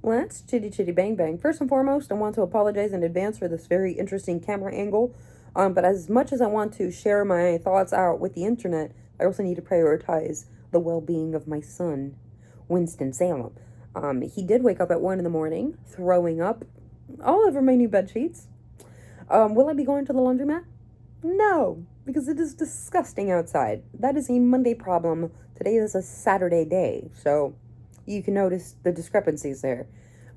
Let's chitty chitty bang bang. First and foremost, I want to apologize in advance for this very interesting camera angle. But as much as I want to share my thoughts out with the internet, I also need to prioritize the well being of my son, Winston Salem. He did wake up at 1 in the morning, throwing up all over my new bed sheets. Will I be going to the laundromat? No, because it is disgusting outside. That is a Monday problem. Today is a Saturday day, so you can notice the discrepancies there.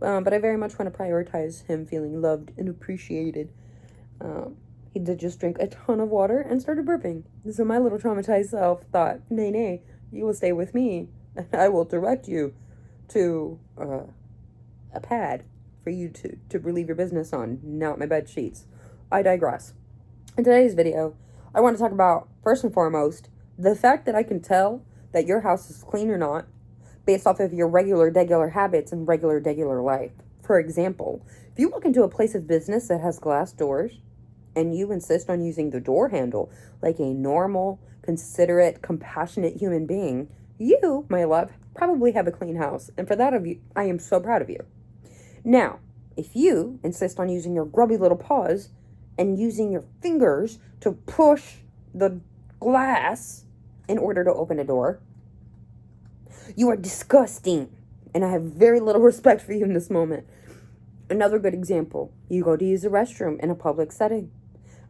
But I very much want to prioritize him feeling loved and appreciated. He did just drink a ton of water and started burping. So my little traumatized self thought, nay, nay, you will stay with me, and I will direct you to a pad for you to relieve your business on, not my bed sheets. I digress. In today's video, I want to talk about, first and foremost, the fact that I can tell that your house is clean or not based off of your regular habits and regular life. For example, if you walk into a place of business that has glass doors and you insist on using the door handle like a normal, considerate, compassionate human being, you, my love, probably have a clean house. And for that of you, I am so proud of you. Now, if you insist on using your grubby little paws and using your fingers to push the glass in order to open a door, you are disgusting, and I have very little respect for you in this moment. Another good example, you go to use a restroom in a public setting.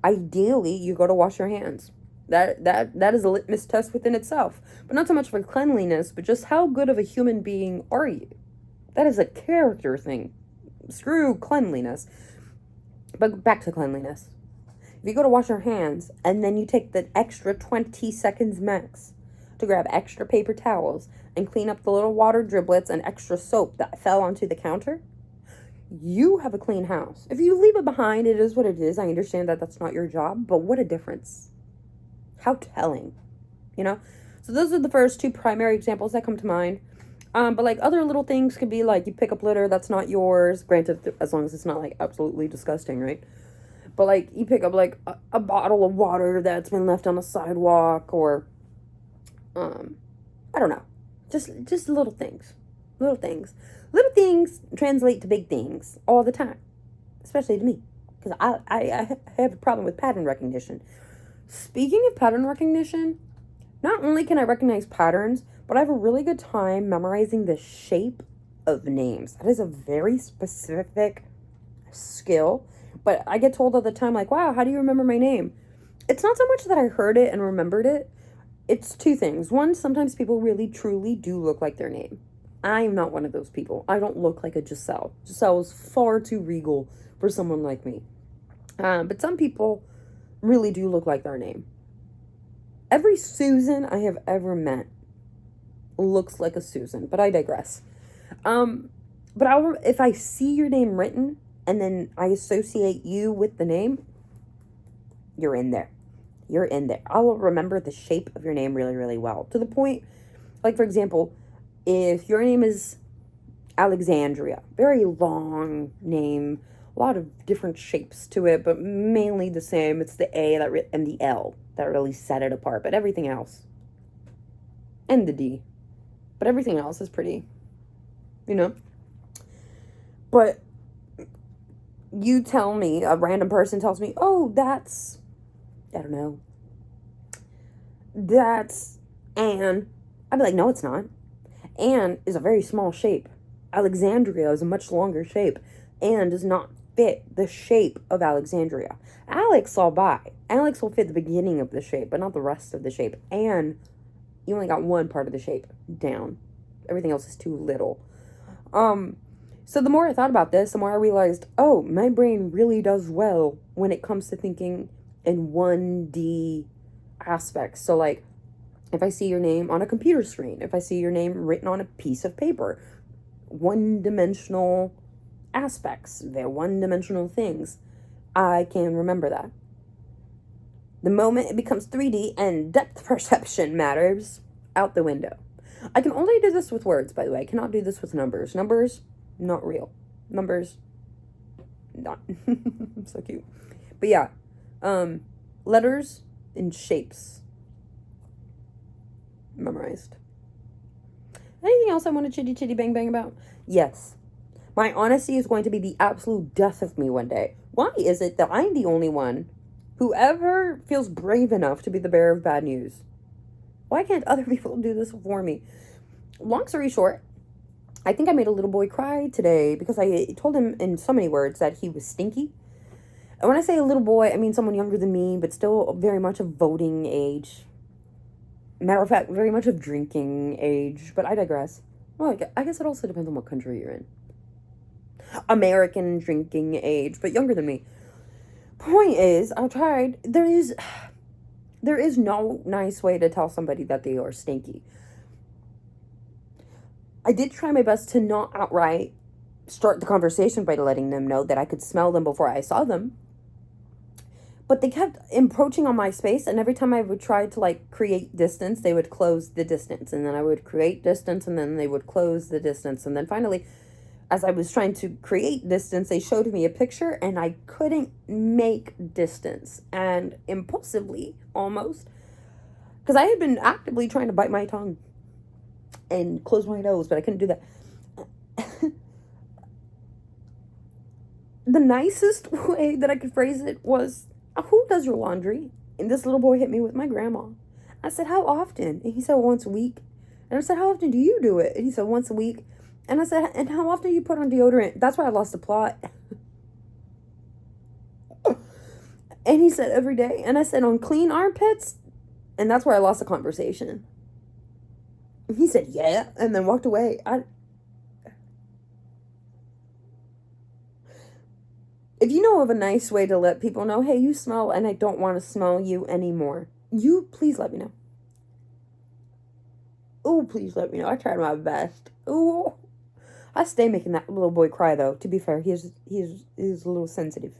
Ideally, you go to wash your hands. That is a litmus test within itself, but not so much for cleanliness, but just how good of a human being are you? That is a character thing. Screw cleanliness. But back to cleanliness. If you go to wash your hands and then you take the extra 20 seconds max to grab extra paper towels and clean up the little water driblets and extra soap that fell onto the counter, you have a clean house. If you leave it behind, it is what it is. I understand that that's not your job, but what a difference. How telling, you know? So those are the first two primary examples that come to mind. But like other little things could be like you pick up litter that's not yours, granted, as long as it's not like absolutely disgusting, right? But like you pick up like a bottle of water that's been left on the sidewalk, or I don't know, just little things. Little things translate to big things all the time, especially to me, because I have a problem with pattern recognition. Speaking of pattern recognition, not only can I recognize patterns, but I have a really good time memorizing the shape of names. That is a very specific skill, but I get told all the time, like, wow, how do you remember my name? It's not so much that I heard it and remembered it. It's two things. One, sometimes people really, truly do look like their name. I'm not one of those people. I don't look like a Giselle. Giselle is far too regal for someone like me. But some people really do look like their name. Every Susan I have ever met looks like a Susan, but I digress. But if I see your name written and then I associate you with the name, you're in there. You're in there. I will remember the shape of your name really, really well. To the point, like, for example, if your name is Alexandria, very long name, a lot of different shapes to it, but mainly the same. It's the A and the L that really set it apart, but everything else, and the D, but everything else is pretty, you know. But you tell me, a random person tells me, oh, that's, I don't know, that's Anne. I'd be like, no, it's not. Anne is a very small shape. Alexandria is a much longer shape. Anne does not fit the shape of Alexandria. Alex, I'll buy. Alex will fit the beginning of the shape, but not the rest of the shape. Anne, you only got one part of the shape down. Everything else is too little. So the more I thought about this, the more I realized, oh, my brain really does well when it comes to thinking in 1D aspects. So like, if I see your name on a computer screen, if I see your name written on a piece of paper, one-dimensional aspects, they're one-dimensional things, I can remember that. The moment it becomes 3D and depth perception matters, out the window. I can only do this with words, by the way. I cannot do this with numbers. Numbers, not real. Numbers, not. So cute. But yeah, letters and shapes memorized. Anything else I want to chitty bang bang about? Yes. My honesty is going to be the absolute death of me one day. Why is it that I'm the only one who ever feels brave enough to be the bearer of bad news? Why can't other people do this for me? Long story short, I think I made a little boy cry today because I told him in so many words that he was stinky. And when I say a little boy, I mean someone younger than me, but still very much of voting age. Matter of fact, very much of drinking age, but I digress. Well, I guess it also depends on what country you're in. American drinking age, but younger than me. Point is, I tried. There is no nice way to tell somebody that they are stinky. I did try my best to not outright start the conversation by letting them know that I could smell them before I saw them. But they kept encroaching on my space, and every time I would try to, like, create distance, they would close the distance. And then I would create distance, and then they would close the distance. And then finally, as I was trying to create distance, they showed me a picture, and I couldn't make distance. And impulsively, almost, because I had been actively trying to bite my tongue and close my nose, but I couldn't do that. The nicest way that I could phrase it was, who does your laundry? And this little boy hit me with my grandma. I said, how often? And he said, once a week. And I said, how often do you do it? And he said, once a week. And I said, and how often do you put on deodorant? That's why I lost the plot. And he said, every day. And I said, on clean armpits? And that's where I lost the conversation. And he said, yeah. And then walked away. If you know of a nice way to let people know, hey, you smell and I don't want to smell you anymore, you please let me know. Oh, please let me know. I tried my best. Oh, I stay making that little boy cry, though. To be fair, he's a little sensitive.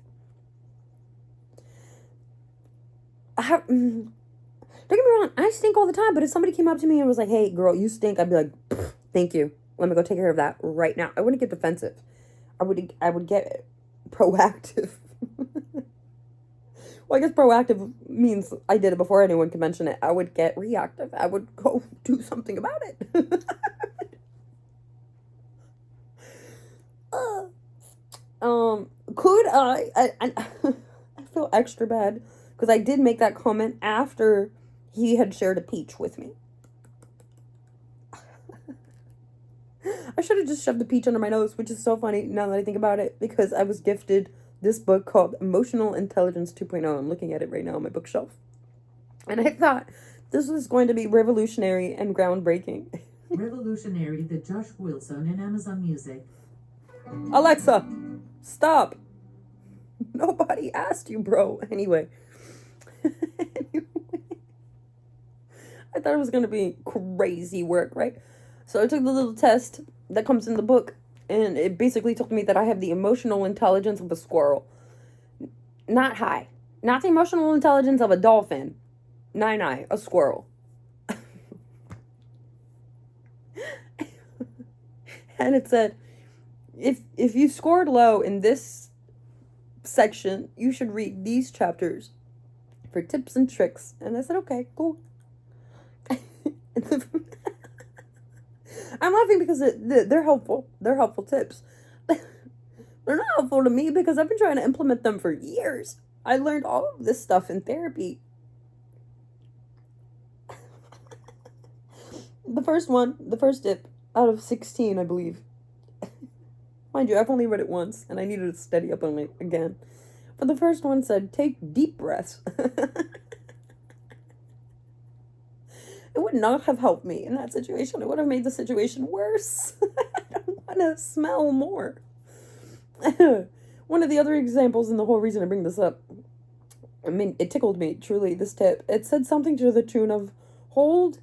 Don't get me wrong, I stink all the time, but if somebody came up to me and was like, hey, girl, you stink, I'd be like, thank you. Let me go take care of that right now. I wouldn't get defensive. I would get proactive. Well, I guess proactive means I did it before anyone could mention it. I would get reactive. I would go do something about it. Could I feel extra bad because I did make that comment after he had shared a peach with me. I should have just shoved the peach under my nose, which is so funny now that I think about it, because I was gifted this book called Emotional Intelligence 2.0. I'm looking at it right now on my bookshelf. And I thought this was going to be revolutionary and groundbreaking. Revolutionary, the Josh Wilson in Amazon Music. Alexa, stop. Nobody asked you, bro. Anyway. I thought it was going to be crazy work, right? So I took the little test that comes in the book, and it basically told me that I have the emotional intelligence of a squirrel. Not high. Not the emotional intelligence of a dolphin. 9 a squirrel. And it said, if you scored low in this section, you should read these chapters for tips and tricks. And I said, okay, cool. I'm laughing because they're helpful. They're helpful tips. They're not helpful to me because I've been trying to implement them for years. I learned all of this stuff in therapy. The first tip out of 16, I believe. Mind you, I've only read it once, and I needed to study up on it again. But the first one said, take deep breaths. It would not have helped me in that situation. It would have made the situation worse. I don't want to smell more. One of the other examples, and the whole reason I bring this up, I mean, it tickled me, truly, this tip. It said something to the tune of, hold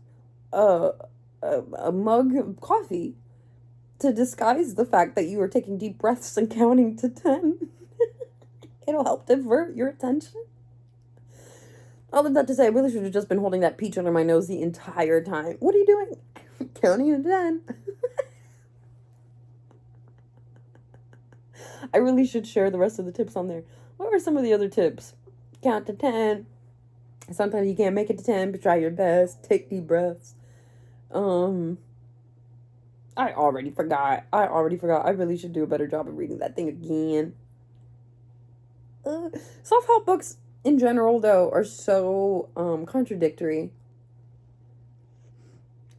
a mug of coffee to disguise the fact that you are taking deep breaths and counting to 10. It'll help divert your attention. All of that to say, I really should have just been holding that peach under my nose the entire time. What are you doing? Counting to 10. I really should share the rest of the tips on there. What are some of the other tips? Count to 10. Sometimes you can't make it to 10, but try your best. Take deep breaths. I already forgot. I really should do a better job of reading that thing again. Self-help books in general, though, are so contradictory.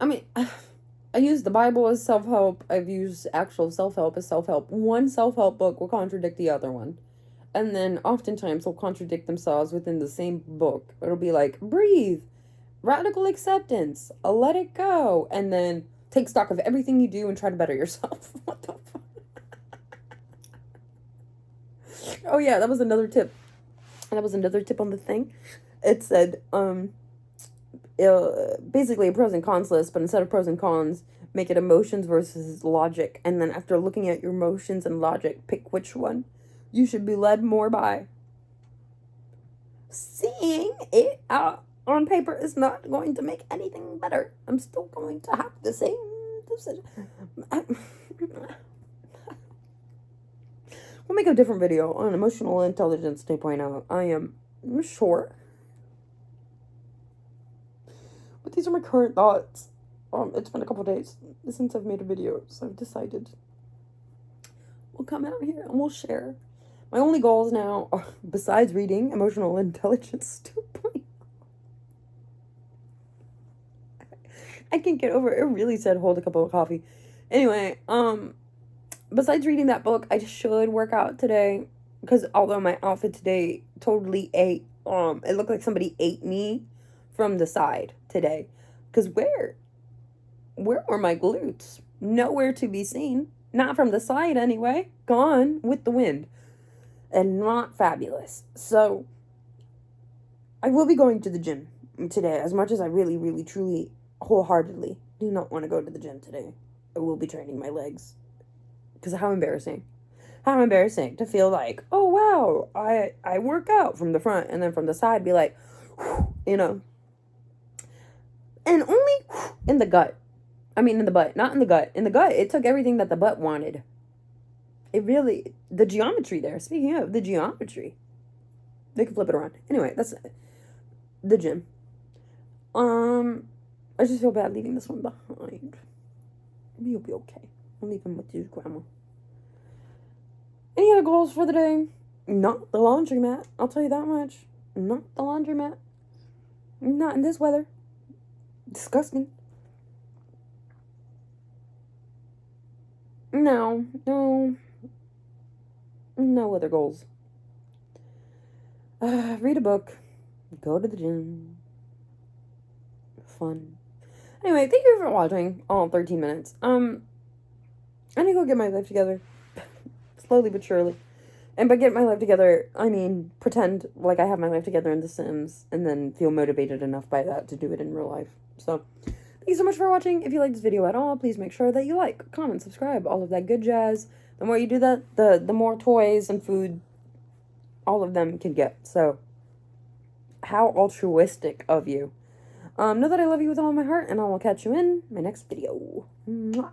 I mean, I use the Bible as self-help. I've used actual self-help as self-help. One self-help book will contradict the other one. And then oftentimes they'll contradict themselves within the same book. It'll be like, breathe, radical acceptance, let it go, and then take stock of everything you do and try to better yourself. What the fuck? Oh yeah, that was another tip. That was another tip on the thing. It said, basically a pros and cons list, but instead of pros and cons, make it emotions versus logic. And then after looking at your emotions and logic, pick which one you should be led more by. Seeing it out on paper is not going to make anything better. I'm still going to have the same decision. We'll make a different video on emotional intelligence 2.0. I am sure. But these are my current thoughts. It's been a couple days since I've made a video, so I've decided we'll come out here and we'll share. My only goals now, besides reading Emotional Intelligence 2.0, I can't get over it. It really said hold a cup of coffee. Anyway, besides reading that book, I should work out today. Because although my outfit today totally ate, it looked like somebody ate me from the side today. Because where were my glutes? Nowhere to be seen. Not from the side anyway. Gone with the wind. And not fabulous. So, I will be going to the gym today. As much as I really, really, truly, wholeheartedly do not want to go to the gym today. I will be training my legs. Because how embarrassing. How embarrassing to feel like, oh wow, I work out from the front and then from the side be like, you know. And only in the gut. I mean in the butt, not in the gut. In the gut, it took everything that the butt wanted. It really, the geometry there, speaking of the geometry. They can flip it around. Anyway, that's the gym. I just feel bad leaving this one behind. You'll be okay. I'll leave him with you, Grandma. Any other goals for the day? Not the laundromat. I'll tell you that much. Not the laundromat. Not in this weather. Disgusting. No other goals. Read a book. Go to the gym. Fun. Anyway, thank you for watching all 13 minutes. I need to go get my life together. Slowly but surely. And by get my life together, I mean pretend like I have my life together in The Sims and then feel motivated enough by that to do it in real life. So, thank you so much for watching. If you like this video at all, please make sure that you like, comment, subscribe, all of that good jazz. The more you do that, the more toys and food all of them can get. So, how altruistic of you. Know that I love you with all my heart, and I will catch you in my next video. Mwah.